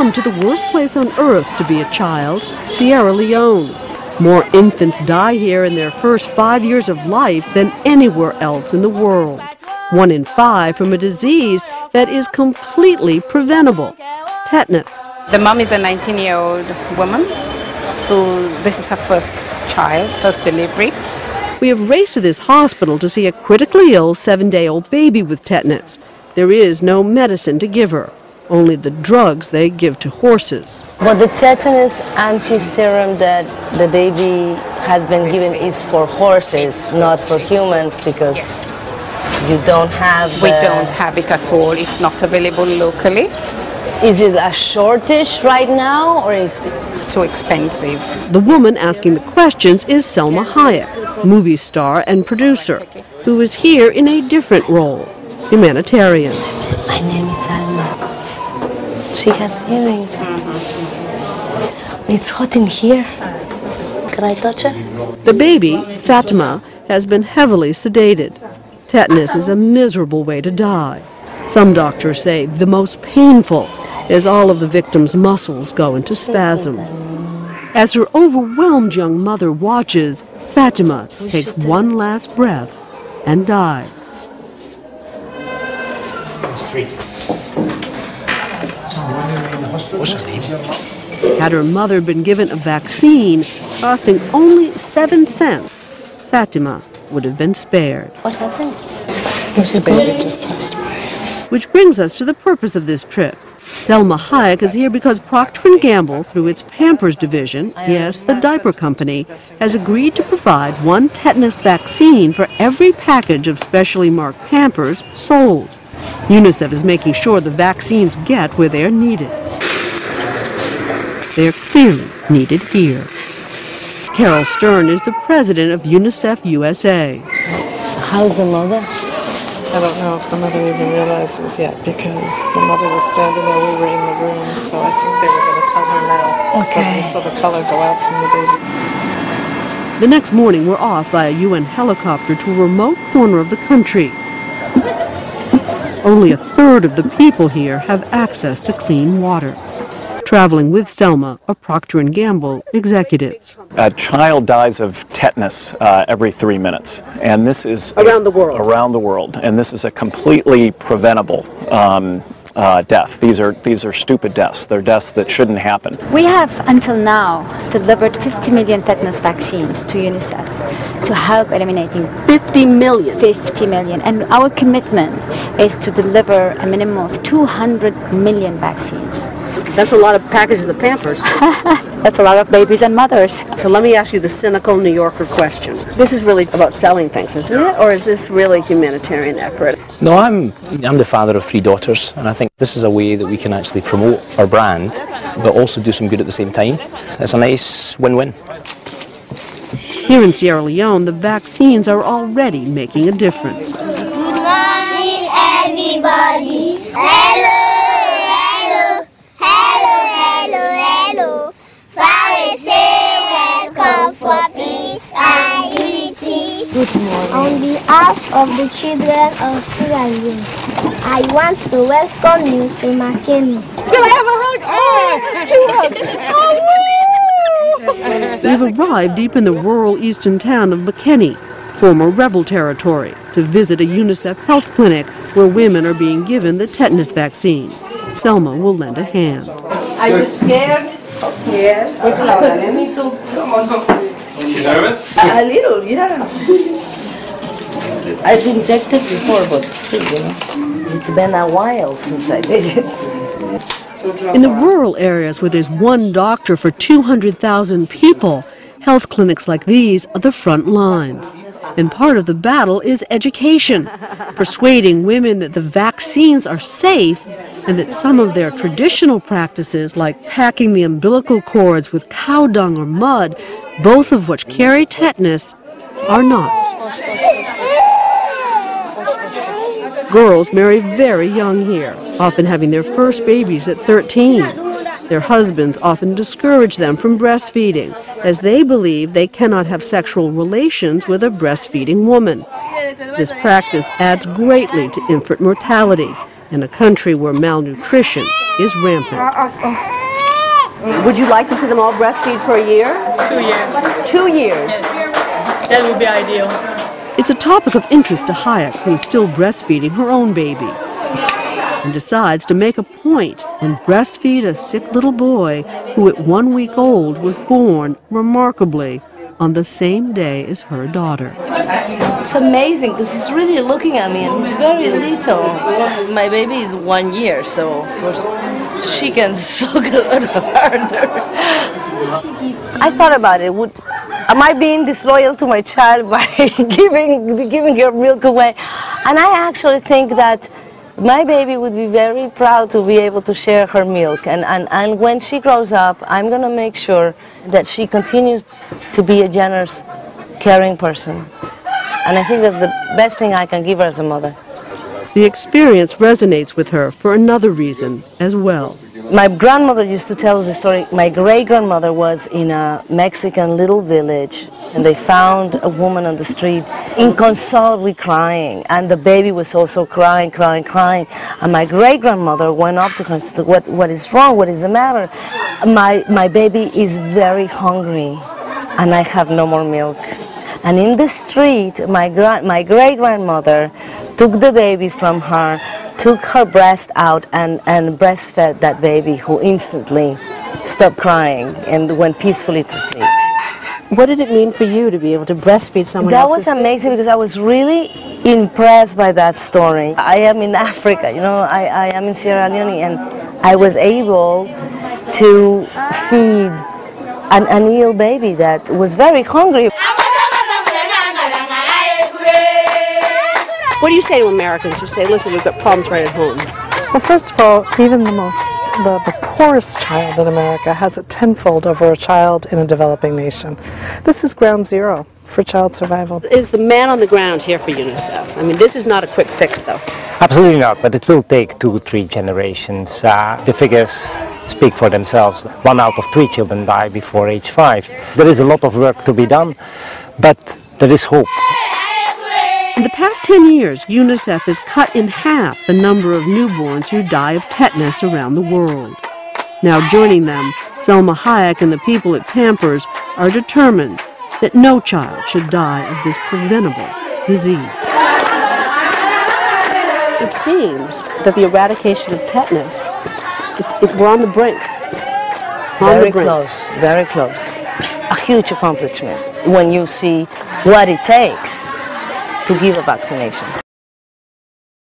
come to the worst place on earth to be a child, Sierra Leone. More infants die here in their first 5 years of life than anywhere else in the world. 1 in 5 from a disease that is completely preventable, tetanus. The mom is a 19-year-old woman who, this is her first child, first delivery. We have raced to this hospital to see a critically ill 7-day-old baby with tetanus. There is no medicine to give her, only the drugs they give to horses. But the tetanus anti-serum that the baby has been given is for horses, not for humans, because you don't have We don't have it at all. It's not available locally. Is it a shortage right now, or is it's too expensive? The woman asking the questions is Salma Hayek, movie star and producer, who is here in a different role, humanitarian. My name is Salma. She has earrings. It's hot in here. Can I touch her? The baby, Fatima, has been heavily sedated. Tetanus is a miserable way to die. Some doctors say the most painful, as all of the victim's muscles go into spasm. As her overwhelmed young mother watches, Fatima takes one last breath and dies. What's her name? Had her mother been given a vaccine costing only 7 cents, Fatima would have been spared. What happened? The baby just passed away. Which brings us to the purpose of this trip. Salma Hayek is here because Procter & Gamble, through its Pampers division, yes, the diaper company, has agreed to provide 1 tetanus vaccine for every package of specially marked Pampers sold. UNICEF is making sure the vaccines get where they're needed. They're clearly needed here. Carol Stern is the president of UNICEF USA. How's the mother? I don't know if the mother even realizes yet, because the mother was standing there, we were in the room, so I think they were going to tell her now. Okay. We saw the color go out from the baby. The next morning, we're off by a UN helicopter to a remote corner of the country. Only a third of the people here have access to clean water. Traveling with Salma, a Procter & Gamble executive. A child dies of tetanus every 3 minutes, and this is Around the world. Around the world, and this is a completely preventable death. These are stupid deaths. They're deaths that shouldn't happen. We have until now delivered 50 million tetanus vaccines to UNICEF to help eliminating 50 million. 50 million, and our commitment is to deliver a minimum of 200 million vaccines. That's a lot of packages of Pampers. That's a lot of babies and mothers. So let me ask you the cynical New Yorker question. This is really about selling things, isn't it? Or is this really a humanitarian effort? No, I'm the father of 3 daughters, and I think this is a way that we can actually promote our brand, but also do some good at the same time. It's a nice win-win. Here in Sierra Leone, the vaccines are already making a difference. Good morning, everybody. Hello. Welcome for peace and unity. Good morning. On behalf of the children of Sierra Leone, I want to welcome you to Makeni. Can I have a hug? Oh, 2 hugs. We've arrived deep in the rural eastern town of Makeni, former rebel territory, to visit a UNICEF health clinic where women are being given the tetanus vaccine. Selma will lend a hand. Are you scared? Yes. Me too. You nervous? A little, yeah. I've injected before, but still, it's been a while since I did it. In the rural areas where there's 1 doctor for 200,000 people, health clinics like these are the front lines. And part of the battle is education, persuading women that the vaccines are safe and that some of their traditional practices, like packing the umbilical cords with cow dung or mud, both of which carry tetanus, are not. Girls marry very young here, often having their first babies at 13. Their husbands often discourage them from breastfeeding, as they believe they cannot have sexual relations with a breastfeeding woman. This practice adds greatly to infant mortality, in a country where malnutrition is rampant. Would you like to see them all breastfeed for a year? 2 years. 2 years? That would be ideal. It's a topic of interest to Hayek, who is still breastfeeding her own baby, and decides to make a point and breastfeed a sick little boy who at 1 week old was born, remarkably, on the same day as her daughter. It's amazing because he's really looking at me and he's very little. My baby is 1 year, so of course she can suck a little harder. I thought about it. Am I being disloyal to my child by giving her milk away? And I actually think that my baby would be very proud to be able to share her milk. And when she grows up, I'm going to make sure that she continues to be a generous, caring person. And I think that's the best thing I can give her as a mother. The experience resonates with her for another reason as well. My grandmother used to tell us the story. My great-grandmother was in a Mexican little village, and they found a woman on the street inconsolably crying, and the baby was also crying. And my great-grandmother went up to her and said, what is wrong? What is the matter? My baby is very hungry, and I have no more milk. And in the street, my great-grandmother took the baby from her, took her breast out and breastfed that baby, who instantly stopped crying and went peacefully to sleep. What did it mean for you to be able to breastfeed someone else? That was amazing because I was really impressed by that story. I am in Africa, you know, I am in Sierra Leone, and I was able to feed an ill baby that was very hungry. What do you say to Americans who say, listen, we've got problems right at home? Well, first of all, even the poorest child in America has it tenfold over a child in a developing nation. This is ground zero for child survival. Is the man on the ground here for UNICEF? I mean, this is not a quick fix, though. Absolutely not, but it will take 2-3 generations. The figures speak for themselves. 1 out of 3 children die before age 5. There is a lot of work to be done, but there is hope. In the past 10 years, UNICEF has cut in half the number of newborns who die of tetanus around the world. Now joining them, Salma Hayek and the people at Pampers are determined that no child should die of this preventable disease. It seems that the eradication of tetanus, we're on the brink. Very close, very close. A huge accomplishment when you see what it takes to give a vaccination.